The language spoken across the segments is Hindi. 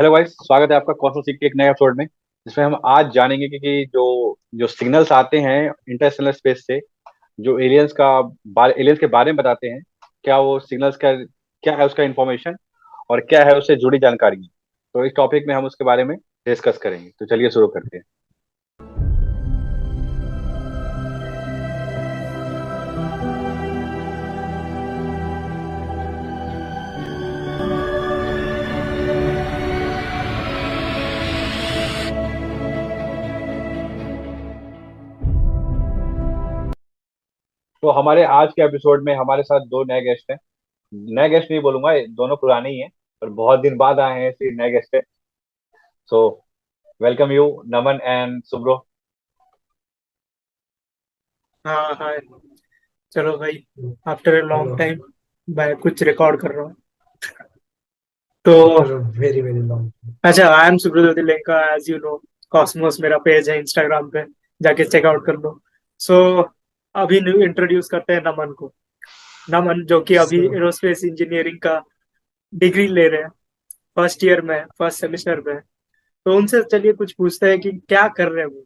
हेलो गाइस, स्वागत है आपका कॉस्मोस सीख के एक नए एपिसोड में, जिसमें हम आज जानेंगे कि जो जो सिग्नल्स आते हैं इंटरस्टेलर स्पेस से, जो एलियंस के बारे में बताते हैं। क्या वो सिग्नल्स का क्या है, उसका इंफॉर्मेशन और क्या है उससे जुड़ी जानकारी। तो इस टॉपिक में हम उसके बारे में डिस्कस करेंगे। तो चलिए शुरू करते हैं। तो हमारे आज के एपिसोड में हमारे साथ दो नए गेस्ट हैं। नए गेस्ट नहीं बोलूंगा, ये दोनों पुराने ही हैं, पर बहुत दिन बाद आए हैं, इसलिए नए गेस्ट है। So welcome you, Naman and Subro. हाँ हाँ। चलो भाई, after a long hello. Time मैं कुछ रिकॉर्ड कर रहा हूँ। तो after a very very long. अच्छा, I am Subrat Lenka, as you know. Cosmos मेरा पेज है इंस्टाग्राम पे, जाके चेकआउट कर लो। सो अभी न्यू इंट्रोड्यूस करते हैं नमन को। नमन जो कि अभी सो एरोस्पेस इंजीनियरिंग का डिग्री ले रहे हैं, फर्स्ट ईयर में, फर्स्ट सेमेस्टर में। तो उनसे चलिए कुछ पूछते हैं कि क्या कर रहे हैं वो।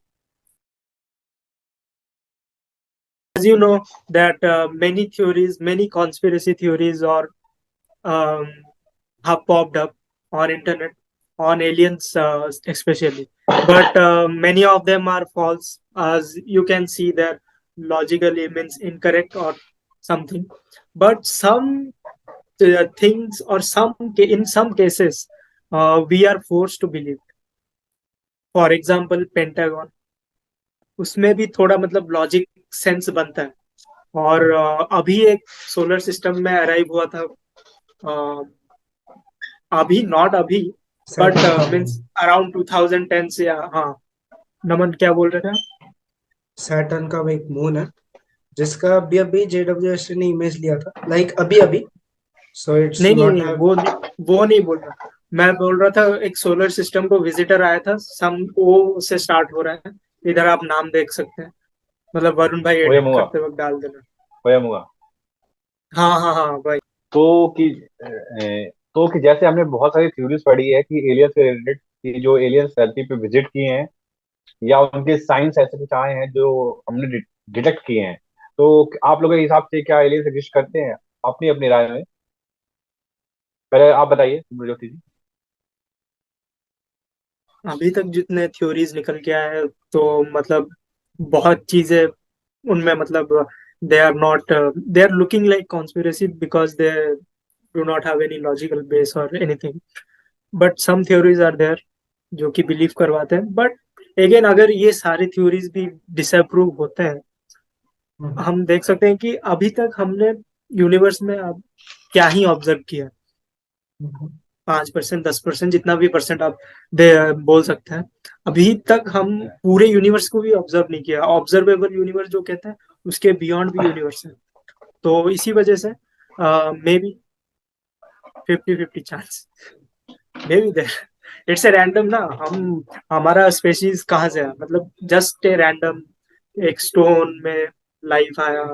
As you know that many theories, many conspiracy theories or um, have popped up on internet on aliens especially, but many of them are false, as you can see that logically means incorrect or something. But some things or in some cases we are forced to believe. For example, Pentagon, उसमें भी थोड़ा मतलब लॉजिक सेंस बनता है। और अभी एक सोलर सिस्टम में अराइव हुआ था। अ, अभी नॉट अभी, बट सैटर्न का मीन्स मून। अराउंड 2010 से। हाँ, नमन क्या बोल रहे थे आप? सैटर्न का वो एक मून है जिसका अभी अभी JWST ने इमेज लिया था, लाइक अभी अभी। सो इट्स नहीं नहीं नॉट नहीं, हैव। वो नहीं बोल रहा। मैं बोल रहा था एक सोलर सिस्टम को विजिटर आया था, सम ओ से स्टार्ट हो रहा है। इधर आप नाम देख सकते हैं, मतलब वरुण भाई एडिट ओयामुआ। करते वक्त डाल देना। ओयामुआ। हाँ हाँ हाँ भाई। तो कि तो कि जैसे हमने बहुत सारी थ्योरीज पढ़ी है कि एलियंस से रिलेटेड, कि जो एलियंस धरती पे विजिट किए हैं या उनके साइंस ऐसे कुछ आए हैं जो हमने डिटेक्ट किए हैं। तो आप लोगों के हिसाब से क्या एलियंस एग्जिस्ट करते हैं? अपनी अपनी राय में पहले आप बताइए ज्योति जी। अभी तक जितने थ्योरीज निकल के आए हैं, तो मतलब बहुत चीजें उनमें मतलब they are not, they are looking like conspiracy because they do not have any logical base और anything. But some theories are there जो कि बिलीव करवाते हैं। बट अगेन, अगर ये सारी थ्योरीज भी डिसअप्रूव होते हैं, हम देख सकते हैं कि अभी तक हमने यूनिवर्स में अब क्या ही ऑब्जर्व किया। 5%, 10%, जितना भी परसेंट आप दे बोल सकते हैं। अभी तक हम पूरे यूनिवर्स को भी ऑब्जर्व नहीं किया। ऑब्जर्वेबल यूनिवर्स जो कहते हैं, उसके बियॉन्ड भी यूनिवर्स है। तो इसी वजह से may be 50-50 chance, may be there it's a random ना। हमारा स्पेशीज कहाँ से है, मतलब जस्ट ए रैंडम एक स्टोन में लाइफ आया,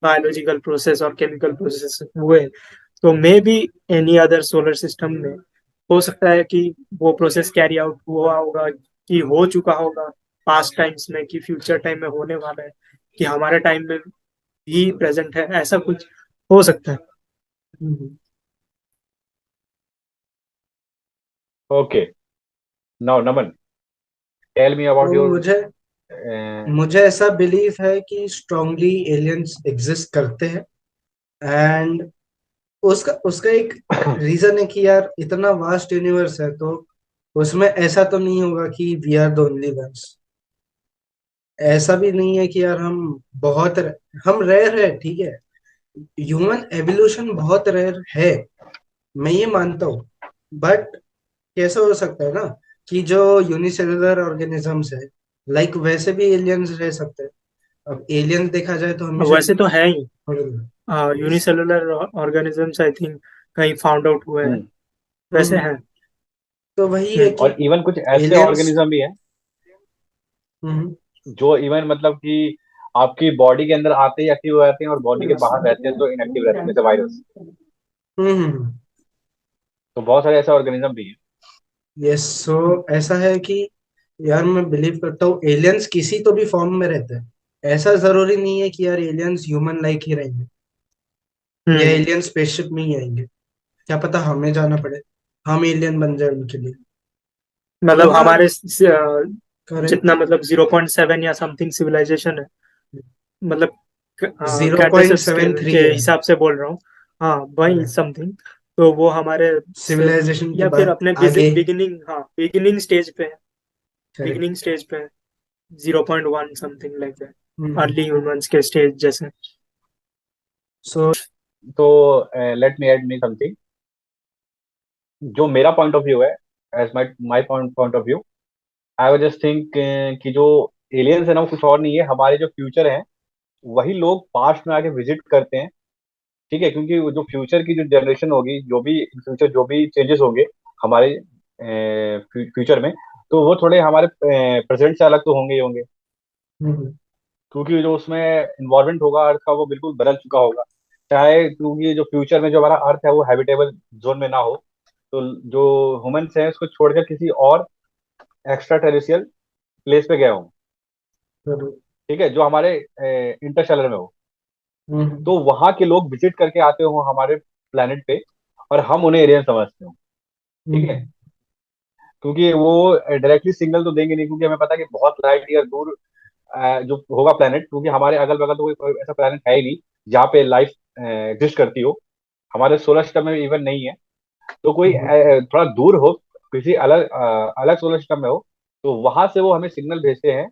बायोलॉजिकल प्रोसेस और केमिकल प्रोसेस हुए। तो may be any other solar system में हो सकता है कि वो प्रोसेस कैरी आउट हुआ होगा, कि हो चुका होगा पास्ट टाइम्स में, कि फ्यूचर टाइम में होने वाला है, कि हमारे टाइम में भी प्रेजेंट है, ऐसा कुछ हो सकता है। Okay, now Naman, tell me about तो योर। मुझे मुझे ऐसा बिलीफ है कि स्ट्रांगली एलियंस एग्जिस्ट करते हैं। एंड उसका उसका एक रीजन है कि यार इतना वास्ट यूनिवर्स है, तो उसमें ऐसा तो नहीं होगा कि we are the only ones. ऐसा भी नहीं है कि यार हम रेयर है, ठीक है। ह्यूमन एवोल्यूशन बहुत रेयर है, मैं ये मानता हूँ। बट कैसे हो सकता है ना कि जो यूनिसेलुलर ऑर्गेनिजम्स है, लाइक वैसे भी एलियंस रह सकते हैं। अब एलियंस देखा जाए तो हमेशा वैसे तो है ही, yes. Unicellular organisms I think कहीं फाउंड आउट हुए हैं, वैसे हैं। तो वही है हम्म। कि और इवन कुछ ऐसे एलियंस। ऑर्गेनिज्म भी हैं हम्म। जो इवन मतलब कि आपकी बॉडी के अंदर आते ही एक्टिव हो जाते हैं और बॉडी के बाहर रहते हैं तो इनएक्टिव रहते हैं, जैसे वायरस। हम्म। तो बहुत सारे ऐसे ऑर्गेनिज्म भी हैं। यस, सो ऐसा है कि यार मैं बिलीव करता हूँ एलियंस किसी तो भी फॉर्म में रहते हैं। ऐसा जरूरी नहीं है कि यार एलियंस ह्यूमन लाइक ही रहेंगे या हम्म। एलियन स्पेसशिप में ही आएंगे। क्या पता हमें जाना पड़े, हम एलियन बन जाए उनके लिए। तो मतलब हाँ, हमारे करेक्ट। जितना मतलब 0.7 या समथिंग सिविलाइजेशन है, मतलब zero point Kardashev seven scale three के है। हिसाब से बोल रहा हूँ। हाँ वही समथिंग। तो वो हमारे से, सिविलाइजेशन के या फिर बाद अपने आगे। बिगिनिंग, हाँ बिगिनिंग स्टेज पे है। करेक्ट। बिगिनिंग स्टेज पे है, 0.1 something like that, hmm. Early humans के स्टेज जैसे। सो तो let me add me something. जो मेरा पॉइंट ऑफ व्यू है, as my my point of view, I would just think कि जो एलियंस है ना, वो कुछ और नहीं है, हमारे जो फ्यूचर है वही लोग पास्ट में आके विजिट करते हैं। ठीक है, क्योंकि वो जो फ्यूचर की जो जनरेशन होगी, जो भी फ्यूचर जो भी चेंजेस होंगे हमारे फ्यूचर में, तो वो थोड़े हमारे प्रेजेंट से अलग तो होंगे ही होंगे। हम्म। क्योंकि जो उसमें इन्वायरमेंट होगा अर्थ का, वो बिल्कुल बदल चुका होगा। चाहे क्योंकि जो फ्यूचर में जो हमारा अर्थ है वो हैबिटेबल जोन में ना हो, तो जो ह्यूमंस हैं उसको छोड़कर किसी और एक्स्ट्रा टेरिशियल प्लेस पे गए हों। जरूर। ठीक है, जो हमारे इंटरस्टेलर में हो, हम्म। तो वहां के लोग विजिट करके आते हो हमारे प्लेनेट पे, और हम उन्हें एलियन समझते हो। ठीक है, हम्म। क्योंकि वो डायरेक्टली सिग्नल तो देंगे नहीं, क्योंकि हमें पता है कि बहुत लाइट ईयर दूर जो होगा प्लेनेट, क्योंकि हमारे अगल बगल तो कोई ऐसा प्लेनेट है ही नहीं जहाँ पे लाइफ एग्जिस्ट करती हो। हमारे सोलर सिस्टम में इवन नहीं है। तो कोई हम्म। थोड़ा दूर हो, किसी अलग अलग सोलर सिस्टम में हो, तो वहां से वो हमें सिग्नल भेजते हैं,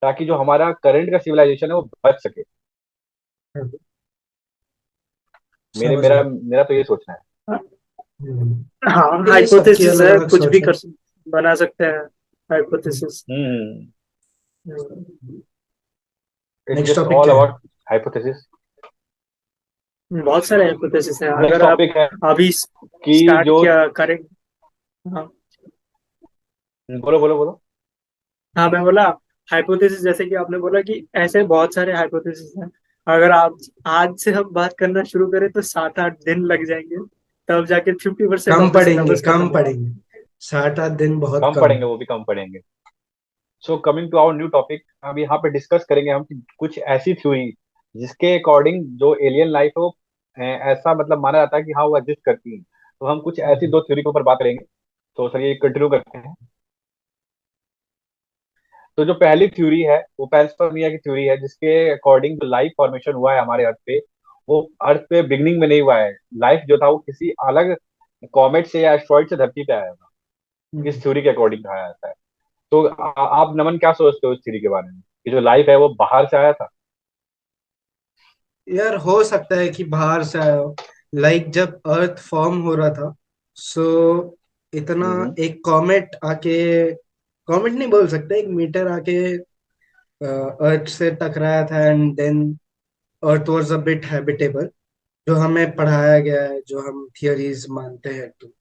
ताकि जो हमारा करंट का सिविलाइजेशन है वो बच सके। मेरे समझ मेरा गया। मेरा तो ये सोचना है। हाँ ये सबकी हाइपोथेसिस अलग है, अलग कुछ भी सोच है। कर बना सकते हैं hypothesis. Hmm. It's next just topic all क्या है? About hypothesis. बहुत सारे हाइपोथेसिस हैं, नेक्स्ट अगर आप टॉपिक है अभी कि स्टार्ट जो, किया करें। हाँ। बोलो बोलो बोलो। हाँ मैं बोला, हाइपोथेसिस जैसे कि आपने बोला कि ऐसे बहुत सारे हाइपोथेसिस हैं। अगर आप आज से हम बात करना शुरू करें तो 7-8 दिन लग जाएंगे, तब जाके 50% कम ऑफ द पढ़ेंगे, सिलेबस कम खत्म होगा। पढ़ेंगे। 7-8 दिन बहुत कम कम पढ़ेंगे, है। वो भी कम पढ़ेंगे। So coming to our new topic, अब यहाँ पे डिस्कस करेंगे हम कि कुछ ऐसी थ्योरी जिसके अकॉर्डिंग जो एलियन लाइफ है वो ऐसा मतलब माना जाता है कि हाँ वो एग्जिस्ट करती है। तो हम कुछ ऐसी हम्म। दो थ्योरी के ऊपर बात करेंगे। तो सर ये कंटिन्यू करते हैं। तो जो पहली थ्योरी है वो पैंसपर्मिया की थ्योरी है, जिसके अकॉर्डिंग जो लाइफ फॉर्मेशन हुआ है हमारे अर्थ पे, वो अर्थ पे बिगनिंग में नहीं हुआ है। लाइफ जो था वो किसी अलग कॉमेट से या एस्ट्रॉइड से धरती पे आया था। हम्म। इस थ्योरी के अकॉर्डिंग कहा जाता है। तो आप नमन क्या सोचते हो इस थ्योरी के बारे में, कि जो लाइफ है वो बाहर से आया था? यार हो सकता है कि बाहर से आया हो। लाइक जब अर्थ फॉर्म हो रहा था, सो इतना हम्म। एक कॉमेट आके, कॉमेट नहीं बोल सकते, एक मीटर आके अर्थ से टकराया था, and then earth was a bit habitable, जो हमें पढ़ाया गया है, जो हम थियरीज मानते हैं। तो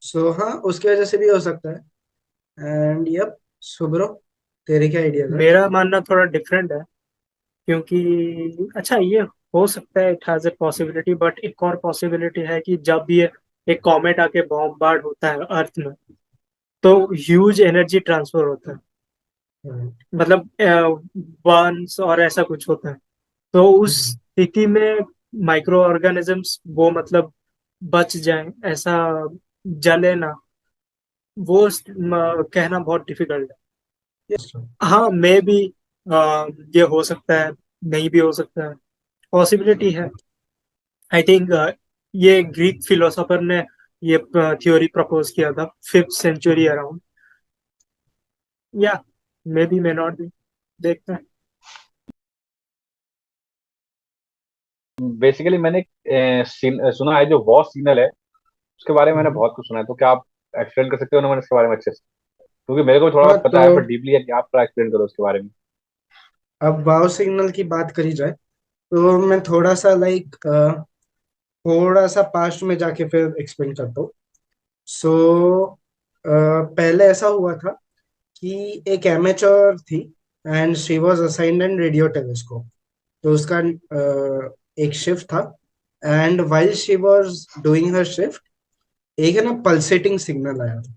सो हाँ, उसकी वजह से भी हो सकता है। एंड यप, सुब्रो, तेरे क्या आइडियाज है? मेरा मानना थोड़ा डिफरेंट है, क्योंकि अच्छा ये हो सकता है, it has a possibility, but एक और पॉसिबिलिटी है कि जब ये एक कॉमेट आके बॉम्बार्ड होता है अर्थ में, तो ह्यूज एनर्जी ट्रांसफर होता है, मतलब बर्न्स और ऐसा कुछ होता है। तो उस स्थिति में माइक्रो ऑर्गेनिजम्स वो मतलब बच जाएं, ऐसा जले ना, वो कहना बहुत डिफिकल्ट है। यस। हाँ मे भी ये हो सकता है, नहीं भी हो सकता है, पॉसिबिलिटी है। आई थिंक ये ग्रीक फिलोसोफर ने ये थ्योरी प्रपोज किया था 5th सेंचुरी अराउंड, या may be may not be, देखते हैं। बेसिकली मैंने सुना है जो वॉर सिग्नल है उसके बारे में, मैंने बहुत कुछ सुना है। तो क्या आप एक्सप्लेन कर सकते हो ना मैंने इसके बारे में अच्छे से? क्योंकि मेरे को थोड़ा हाँ, तो पता है पर डीपली है, कि आप थोड़ा एक्सप्लेन करो उसके बारे में। अब वाव सिग्नल की बात करी जाए, तो मैं थोड़ा सा लाइक थोड़ा सा पास्ट में जाके फिर एक्सप्लेन करता हूँ। सो पहले ऐसा हुआ था कि एक एमेच्योर थी, and she was assigned an radio telescope. तो उसका एक शिफ्ट था, and while she was doing her shift, एक है ना पल्सेटिंग सिग्नल आया था।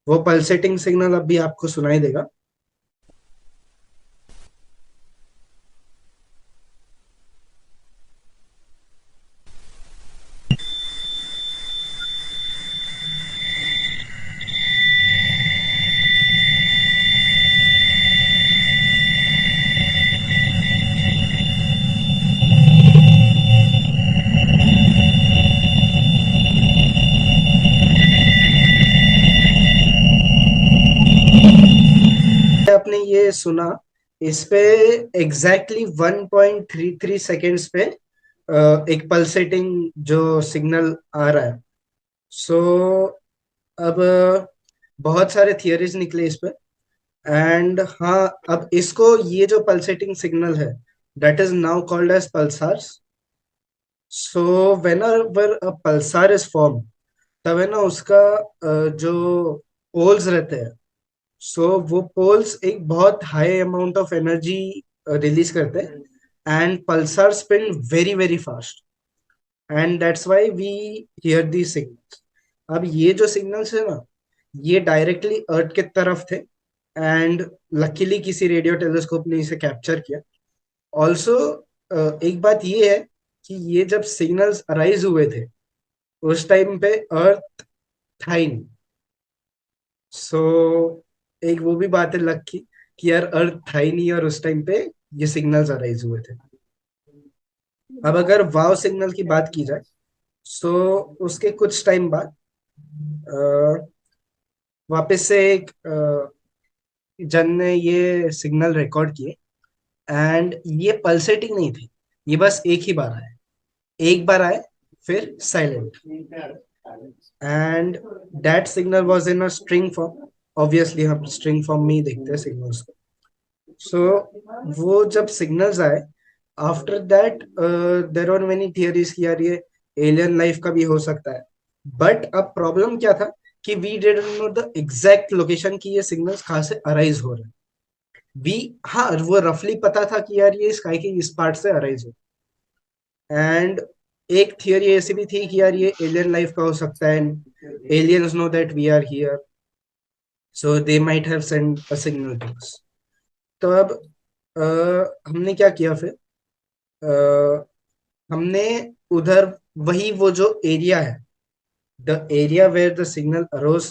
वो पल्सेटिंग सिग्नल अभी आपको सुनाई देगा। आपने ये सुना, इस पे एग्जैक्टली 1.33 सेकेंड्स पे एक पल्सेटिंग जो सिग्नल आ रहा है। सो अब बहुत सारे थियरीज निकले इस पे। एंड हाँ, अब इसको, ये जो पल्सेटिंग सिग्नल है, that is now called as pulsars. So whenever a pulsar is form, तब है ना उसका जो पोल्स रहते हैं, सो वो पोल्स एक बहुत high amount of energy release करते हैं and pulsar spin very very fast, and that's why we hear the signals. अब ये जो सिग्नल्स है ना, ये डायरेक्टली अर्थ के तरफ थे, एंड लकीली किसी रेडियो टेलीस्कोप ने इसे कैप्चर किया। ऑल्सो एक बात ये है कि ये जब सिग्नल्स अराइज हुए थे, उस टाइम पे अर्थ था ही नहीं। सो एक वो भी बात है लक की, कि यार अर्थ था ही नहीं और उस टाइम पे ये सिग्नल्स अराइज हुए थे। अब अगर वाव सिग्नल की बात की जाए, सो उसके कुछ टाइम बाद अ, वापस से एक जन ने ये सिग्नल रिकॉर्ड किए, एंड ये पल्सेटिंग नहीं थी, ये बस एक ही बार आए, एक बार आए फिर silent, and that signal was in a string form. Obviously हम स्ट्रिंग फॉर्म में ही देखते हैं सिग्नल्स को। सो वो जब सिग्नल्स आए, after that there are many theories कि यार ये एलियन लाइफ का भी हो सकता है। बट अब प्रॉब्लम क्या था कि we didn't know the exact location की ये सिग्नल्स कहाँ से अराइज हो रहे हैं। वी, हाँ, वो रफली पता था कि यार ये स्काई के इस पार्ट से अराइज हो। एंड एक थियरी ऐसी भी थी कि यार ये एलियन लाइफ का हो सकता है, aliens know that we are here, so they might have send a signal to us. तो अब हमने क्या किया फिर, अ, हमने उधर, वही वो जो एरिया है, the area where the signal arose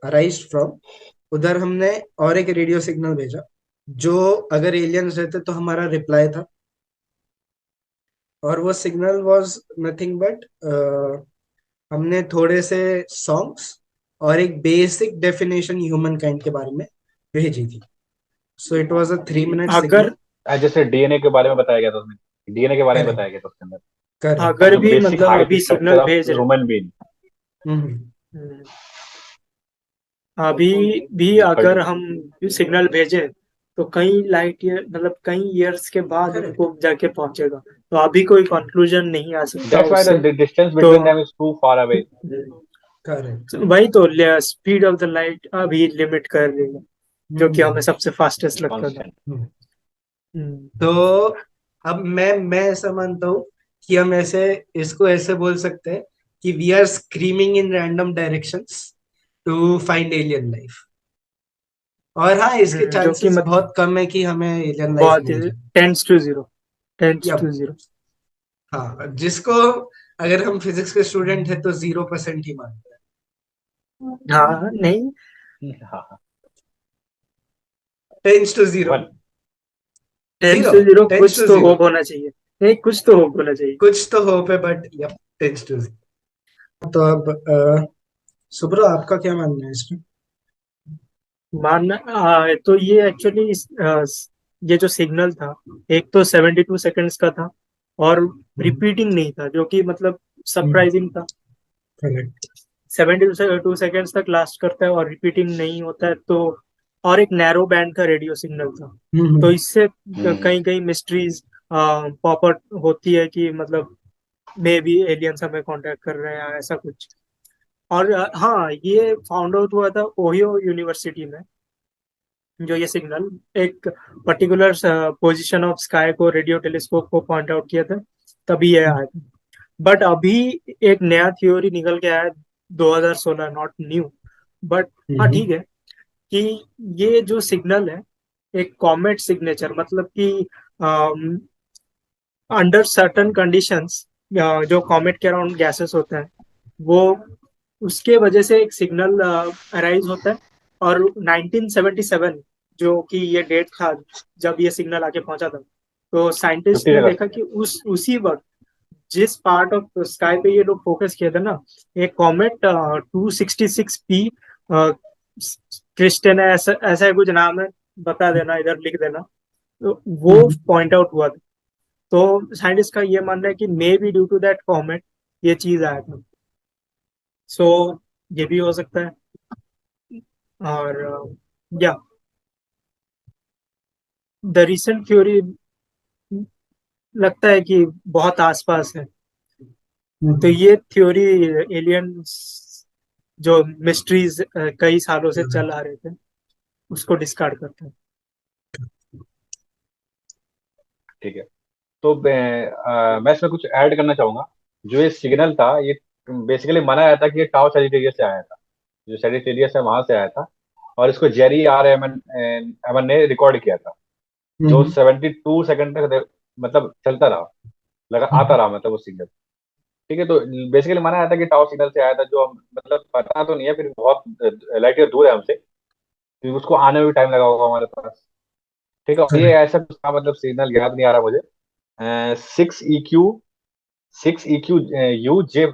arise from, उधर हमने और एक रेडियो सिग्नल भेजा, जो अगर एलियंस रहते तो हमारा रिप्लाई था। और वो सिग्नल वाज नथिंग बट, हमने थोड़े से सॉन्ग्स और एक बेसिक डेफिनेशन ह्यूमन काइंड के बारे में भेजी थी। So it was a 3 minute अगर सिग्नल। जैसे डीएनए के बारे में बताया गया था उसमें, डीएनए के बारे में बताया करेक्ट, गया था उसके अंदर, करेक्ट। अगर जो भी बेसिक मतलब हाइट अभी स्ट्रक्चर सिग्नल ऑफ भेज रहे ह्यूमन बीइंग। हम्म। हैं, अभी भी अगर हम सिग्नल भेजें तो कई लाइट ईयर मतलब कई ईयर्स के बाद करेक्ट, उनको जाके पहुंचेगा। तो अभी कोई कंक्लूजन नहीं आ सकता दैट्स व्हाई उससे। द डिस्टेंस तो between them is too far away. Correct. वही तो स्पीड ऑफ द लाइट अभी लिमिट कर रही है, जो कि हमें सबसे फास्टेस्ट लगता था। कांस्टेंट। हम्म, तो अब मैं ऐसा मानता हूँ कि हम ऐसे, इसको ऐसे बोल सकते हैं कि we are screaming in random directions to find alien life. और हाँ, इसके जो कि चांसेस बहुत कम है कि हमें एलियन लाइफ बहुत मिल जाए। टेंस टू जीरो, टेंस या टू जीरो। हाँ, जिसको, अगर हम फिजिक्स के स्टूडेंट हैं तो 0% ही मानते हाँ नहीं, हाँ, हैं। Tends to zero. One. Tends zero. To zero, tends कुछ टू तो जीरो। होप होना चाहिए। नहीं, कुछ तो होप होना चाहिए। कुछ तो होप है, but yup, tends to zero. तो अब सुब्रो, आपका क्या मानना है इसमें? मानना तो ये एक्चुअली ये जो सिग्नल था, एक तो 72 सेकंड्स का था और रिपीटिंग नहीं था, जो कि मतलब सरप्राइजिंग था। करेक्ट। 72 सेकंड्स तक लास्ट करता है और रिपीटिंग नहीं होता है, तो और एक नैरो बैंड का रेडियो सिग्नल था। तो इससे कई कई मिस्ट्रीज पॉप अप होती है कि मतलब मे बी एलियंस हमें कांटेक्ट कर रहे हैं, ऐसा कुछ। और हाँ, ये फाउंड आउट हुआ था ओहियो यूनिवर्सिटी में, जो ये सिग्नल एक पर्टिकुलर पोजीशन ऑफ स्काई को रेडियो टेलीस्कोप को पॉइंट आउट किया था, तभी ये आया था। बट अभी एक नया थ्योरी निकल के आया 2016, नॉट न्यू, बट हाँ ठीक है कि ये जो सिग्नल है एक कॉमेट सिग्नेचर, मतलब कि अंडर सर्टन कंडीशंस जो कॉमेट के अराउंड गैसेस होते हैं वो उसके वजह से एक सिग्नल अराइज होता है। और 1977 जो कि ये डेट था जब ये सिग्नल आके पहुंचा था, तो साइंटिस्ट ने 15 अगस्त। देखा कि उस उसी वक्त जिस पार्ट ऑफ स्काई पे ये लोग फोकस किए थे ना, एक कॉमेट 266 पी क्रिस्टन, ऐसा ऐसा कुछ नाम है, बता देना इधर लिख देना, तो वो पॉइंट आउट हुआ था। तो साइंटिस्ट का ये मानना है कि may be due to that comet ये चीज आया था। सो ये भी हो सकता है। और या द रिसेंट थ्योरी लगता है कि बहुत आसपास है। तो ये थ्योरी एलियंस जो मिस्ट्रीज कई सालों से चल आ रहे थे उसको डिस्कार्ड करते हैं। ठीक है। तो मैं इसमें कुछ ऐड करना चाहूंगा। जो ये सिग्नल था, ये बेसिकली माना जाता है कि ये टाउ सैजिटेरियस से आया था। जो सैजिटेरियस है वहां से आया था, और इसको जेरी आर एमन एमन ने रिकॉर्ड किया था। जो 72 सेकंड तक मतलब चलता रहा, लगा आता रहा, मतलब वो सिग्नल। ठीक है। तो बेसिकली माना जाता है कि टाउ सिग्नल से आया था, जो मतलब पता तो नहीं है, फिर बहुत लाइट ईयर दूर है हमसे, क्योंकि उसको आने में भी टाइम लगा होगा हमारे पास। ठीक है। और ये करेक्ट। ऐसा कुछ था, मतलब सिग्नल याद नहीं आ रहा मुझे। 6 EQ, 6 EQ U J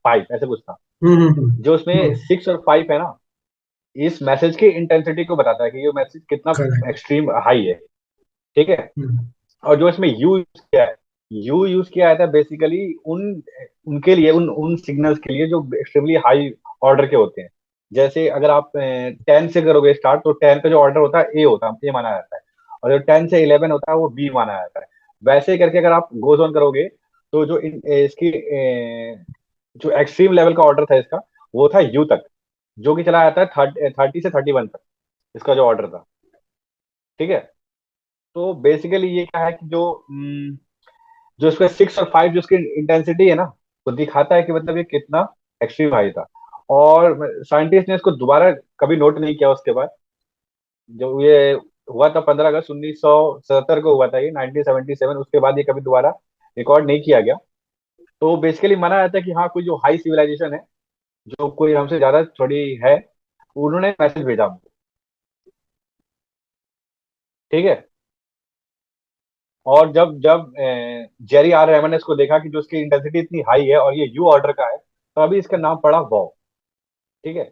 5 ऐसे कुछ था। जो उसमें 6 और 5 है ना, इस मैसेज की इंटेंसिटी को बताता है कि ये मैसेज कितना करेक्ट। एक्सट्रीम हाई है। ठीक है। और जो इसमें यू यूज किया है, यू यूज किया है था बेसिकली उन उनके लिए, उन उन सिग्नल्स के लिए जो एक्सट्रीमली हाई ऑर्डर के होते हैं। जैसे अगर आप 10 से करोगे स्टार्ट, तो 10 का जो ऑर्डर होता है ए होता है, ए माना जाता है। और जो 10 से 11 होता है वो बी माना जाता है। वैसे ही करके अगर आप गोज ऑन करोगे, तो जो इसकी जो एक्सट्रीम लेवल का ऑर्डर था इसका, वो था यू तक, जो कि चला जाता है 30 से 31 तक, इसका जो ऑर्डर था। ठीक है। तो बेसिकली ये क्या है कि जो इसका 6 और 5 जो इसकी इंटेंसिटी है ना, वो दिखाता है कि मतलब ये कितना एक्सट्रीम हाई था। और साइंटिस्ट ने इसको दोबारा कभी नोट नहीं किया उसके बाद। जो ये हुआ था 15 अगस्त 1977 को हुआ था, ये 1977, उसके बाद ये कभी दोबारा रिकॉर्ड नहीं किया गया। तो बेसिकली माना जाता है कि हाँ, कोई जो हाई सिविलाइजेशन है, जो कोई हमसे ज्यादा थोड़ी है, उन्होंने मैसेज भेजा हमको। ठीक है। और जब जब जेरी आर रहमान ने इसको देखा कि जो इसकी इंटेंसिटी इतनी हाई है और ये यू ऑर्डर का है, तो अभी इसका नाम पड़ा वॉ। ठीक है।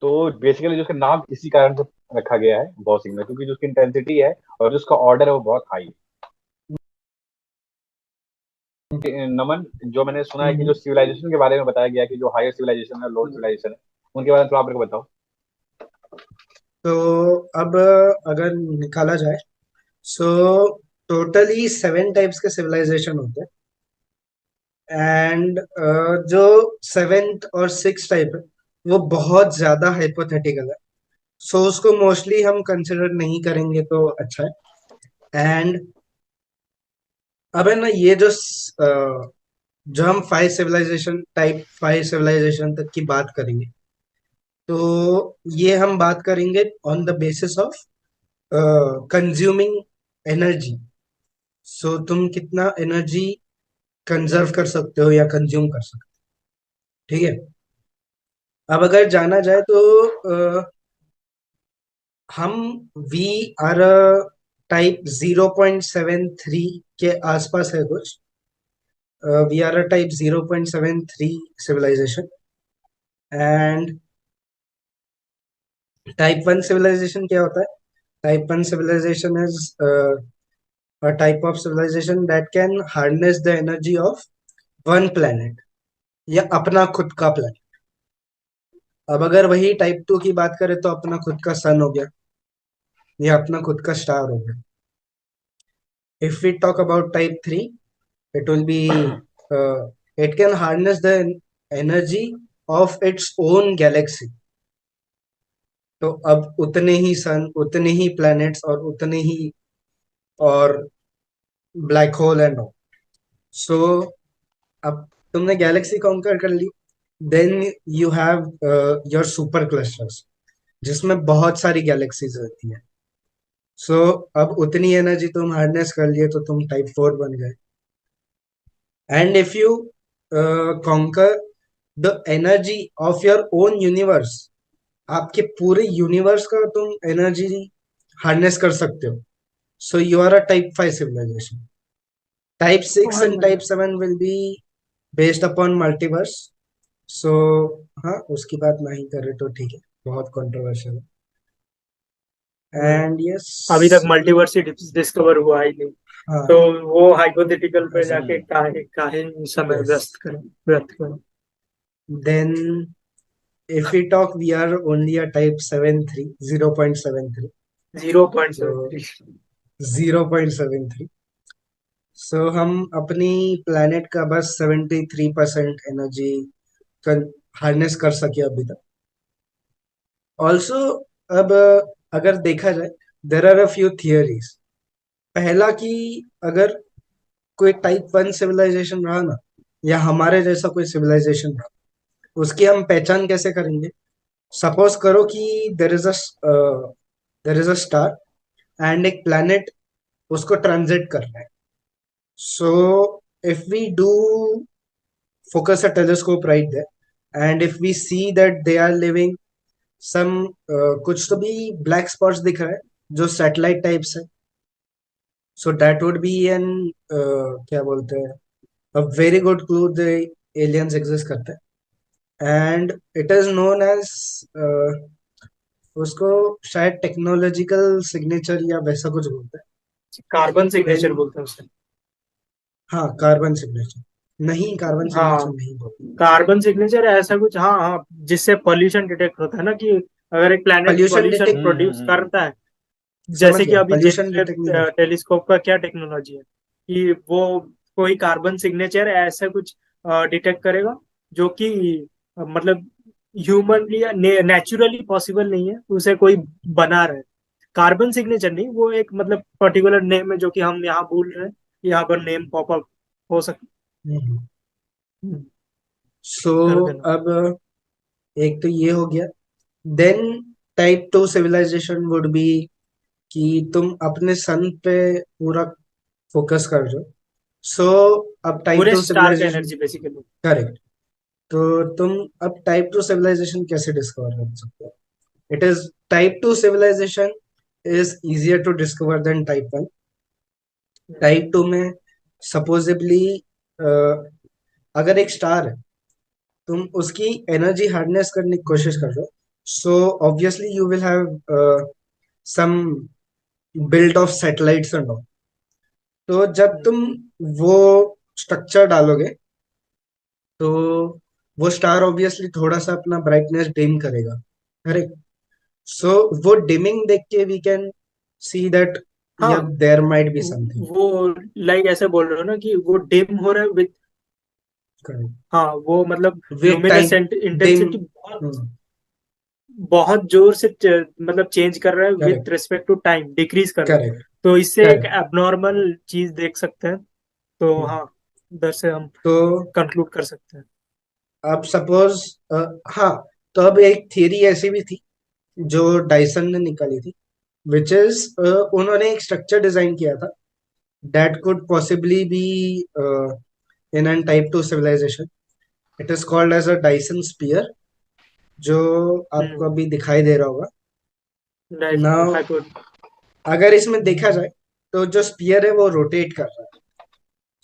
तो बेसिकली जो इसका नाम इसी कारण से रखा गया है वॉ सिग्नल, क्योंकि जो उसकी इंटेंसिटी है और जो उसका ऑर्डर है वो बहुत हाई है। नमन, जो मैंने सुना है कि जो सिविलाइजेशन के बारे में बताया गया कि जो हायर सिविलाइजेशन है, लोअर सिविलाइजेशन है, उनके बारे में थोड़ा आप मेरे को बताओ। तो अब अगर निकाला जाए, सो टोटली 7 टाइप्स के सिविलाइजेशन होते हैं। एंड जो 7th और 6th टाइप है वो बहुत ज्यादा हाइपोथेटिकल है। सो उसको मोस्टली हम कंसिडर नहीं करेंगे तो अच्छा है। एंड अब है ना, ये जो हम 5 सिविलाइजेशन तक की बात करेंगे, तो ये हम बात करेंगे on the basis of consuming energy. So तुम कितना एनर्जी कंजर्व कर सकते हो या कंज्यूम कर सकते हो। ठीक है। अब अगर जाना जाए तो हम वी आर टाइप 0.73 के आसपास है कुछ। We are type 0.73 civilization. And type 1 civilization क्या होता है? Type 1 civilization is a type of civilization that can harness the energy of one planet, या अपना खुद का planet। अब अगर वही टाइप 2 की बात करें तो अपना खुद का सन हो गया या अपना खुद का स्टार हो गया। If we talk about type 3, it will be it can harness the energy of its own galaxy। तो अब उतने ही सन, उतने ही planets और उतने ही और black hole and all. So अब तुमने गैलेक्सी कॉन्कर कर ली, then you have your super clusters, जिसमें बहुत सारी गैलेक्सीज रहती है। सो अब उतनी एनर्जी तुम हार्नेस कर लिए तो तुम टाइप 4 बन गए। And if you conquer the energy of your own universe, आपके पूरे यूनिवर्स का तुम एनर्जी हार्नेस कर सकते हो, so you are a type 5 civilization. Type 6 बहुत एंड टाइप बढ़िया। 7 will be based upon multiverse. So हाँ, उसकी बात नहीं कर रहे तो ठीक है, बहुत कंट्रोवर्शियल है। हम्म, एंड यस। अभी तक मल्टीवर्स डिस्कवर हुआ ही नहीं, तो हाँ, वो हाइपोथेटिकल पे ऐसा। जाके काहे काहे समय यस। व्यस्त करें। Then if we talk, we are only a type 73, 0.73. Zero point seven So three 0.73. सो हम अपनी planet का बस 73% एनर्जी हार्नेस कर सके अभी तक। ऑल्सो अब अगर देखा जाए, there are a few theories. पहला कि अगर कोई टाइप 1 सिविलाइजेशन रहा ना, या हमारे जैसा कोई सिविलाइजेशन रहा, उसकी हम पहचान कैसे करेंगे? सपोज करो कि there is a there is a star and एक प्लैनेट उसको ट्रांजिट कर रहा है। So if we do focus a telescope right there, and if we see that they are living some, कुछ तो भी ब्लैक स्पॉट्स दिख रहा है जो सैटेलाइट टाइप्स है, so that would be an, क्या बोलते हैं, a very good clue the aliens exist करते हैं। And it is known as, उसको शायद टेक्नोलॉजिकल सिग्नेचर या वैसा कुछ बोलते कार्बन हैं। सिग्नेचर बोलते हैं उसे। हाँ, कार्बन सिग्नेचर। नहीं, कार्बन सिग्नेचर हाँ, नहीं बोलते। कार्बन सिग्नेचर ऐसा कुछ, हाँ हाँ, जिससे पॉल्यूशन डिटेक्ट होता है ना, कि अगर एक planet pollution pollution detect, produce करता है, समझ जैसे कि गया, अभी पॉल्यूशन जेम्स डिटेक्ट नहीं कर वेब सकते। टेलीस्कोप का क्या टेक्नोलॉजी है कि वो कोई कार्बन सिग्नेचर ऐसा कुछ डिटेक्ट करेगा जो कि मतलब ह्यूमनली या नेचुरली पॉसिबल नहीं है उसे कोई बना रहे। कार्बन सिग्नेचर नहीं, वो एक मतलब पर्टिकुलर नेम है जो कि हम यहाँ भूल रहे हैं, यहाँ पर नेम पॉपअप हो सकता। सो कर देना। अब एक तो ये हो गया। Then type 2 civilization would be कि तुम अपने सन पे पूरा फोकस कर रहे हो। सो अब टाइप पूरे 2 स्टार का सिविलाइजेशन, एनर्जी बेसिकली। करेक्ट। तो तुम अब टाइप 2 सिविलाइजेशन कैसे डिस्कवर कर सकते हो? It is, type 2 civilization is easier to discover than type 1। Type 2 में सपोजिबली अगर एक स्टार है, तुम उसकी एनर्जी हार्नेस करने की कोशिश कर रहे हो, so obviously you will have some build of satellites and all. तो जब तुम वो स्ट्रक्चर डालोगे, तो वो स्टार ऑब्वियसली थोड़ा सा अपना ब्राइटनेस डिम करेगा, करेक्ट। सो वो डिमिंग देख के वी कैन सी दैट या हाँ, देयर माइट बी समथिंग। वो लाइक ऐसे बोल रहे हो ना कि वो डिम हो रहा है विद, करेक्ट। हाँ वो मतलब with luminous time dim. Intensity बहुत बहुत जोर से मतलब चेंज कर रहा है with correct. Respect to time, decrease कर रहा है। करेक्ट। तो इससे एक करेक्ट। एबनॉर्मल चीज देख सकते हैं। तो हाँ, उधर से हम तो कंक्लूड कर सकते हैं। अब सपोज, हाँ, तो अब एक थियरी ऐसी भी थी जो डाइसन ने निकाली थी, विच इज, उन्होंने एक स्ट्रक्चर डिजाइन किया था that could possibly be in an type 2 civilization. It is called as a Dyson sphere, जो आपको हम्म, अभी दिखाई दे रहा होगा। Now hypo. अगर इसमें देखा जाए, तो जो स्पीयर है वो रोटेट कर रहा है।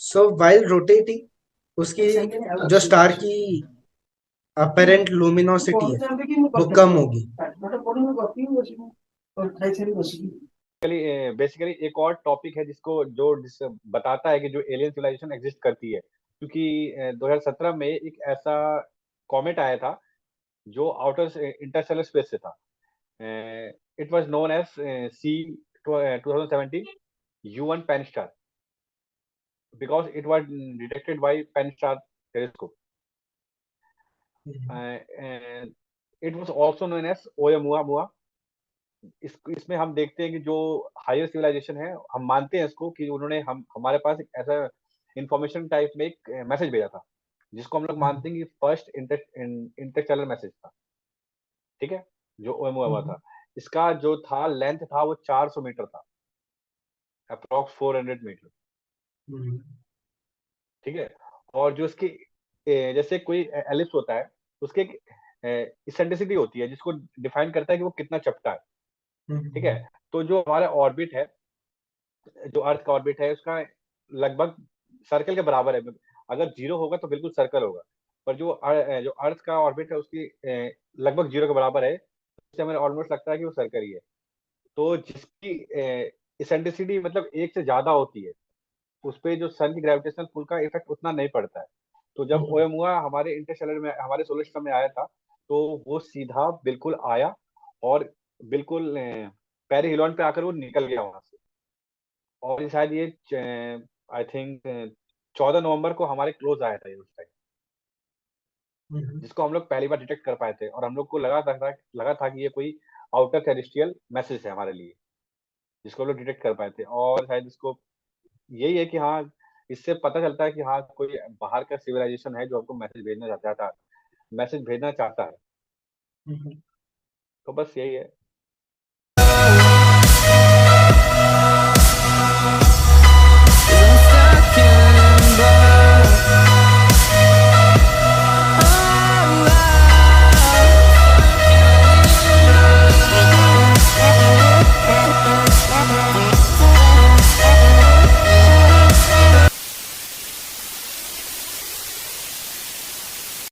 सो वाइल रोटेटिंग, उसकी जो स्टार की अपेरेंट लुमिनोसिटी है वो कम होगी। बेसिकली एक और टॉपिक है जिस बताता है कि जो एलियन सिविलाइजेशन एग्जिस्ट करती है, क्योंकि 2017 में एक ऐसा कॉमेट आया था जो आउटर इंटरस्टेलर स्पेस से था। It was known as C 2017 U1 Pan STARRS, because it was detected by Pan STARRS telescope. It was also known as ओumuamua। इसमें हम देखते हैं कि जो हायर सिविलाइजेशन है, हम मानते हैं इसको कि उन्होंने हम हमारे पास एक ऐसा इंफॉर्मेशन टाइप में एक मैसेज भेजा था। जिसको हम लोग मानते हैं कि फर्स्ट इंटरस्टेलर मैसेज था। ठीक है, जो ओएमओ हुआ था, इसका जो था लेंथ था वो 400 मीटर था, अप्रोक्स 400 मीटर। ठीक है, और जो इसकी जैसे कोई एलिप्स होता है, उसके एक इसेंट्रिसिटी होती है जिसको डिफाइन करता है कि वो कितना चपटा है। ठीक है, तो जो हमारा ऑर्बिट है, जो अर्थ का ऑर्बिट है, उसका लगभग सर्कल के बराबर है। अगर जीरो होगा तो बिल्कुल सर्कल होगा, पर जो अर्थ का ऑर्बिट है उसकी लगभग जीरो के बराबर है, इससे हमें ऑलमोस्ट लगता है कि वो सर्कल ही है। तो जिसकी इसेंट्रिसिटी मतलब एक से ज्यादा होती है, उस पे जो सन की ग्रेविटेशनल पुल का इफेक्ट उतना नहीं पड़ता है। तो जब ओएमुआ हमारे इंटरस्टेलर में, हमारे सोलर सिस्टम में आया था, तो वो सीधा बिल्कुल आया और बिल्कुल पेरिहेलियन पे आकर वो निकल गया वहां से। और ये शायद ये आई थिंक 14 नवंबर को हमारे क्लोज आया था ये उस टाइम, जिसको हम लोग पहली बार डिटेक्ट कर पाए थे, और हम लोग को लगा था कि ये कोई आउटर टेरेस्ट्रियल मैसेज है हमारे लिए, जिसको हम लोग डिटेक्ट कर पाए थे। और शायद इसको यही है कि हाँ, इससे पता चलता है कि हाँ, कोई बाहर का सिविलाइजेशन है जो हमको मैसेज भेजना चाहता है। तो बस यही है।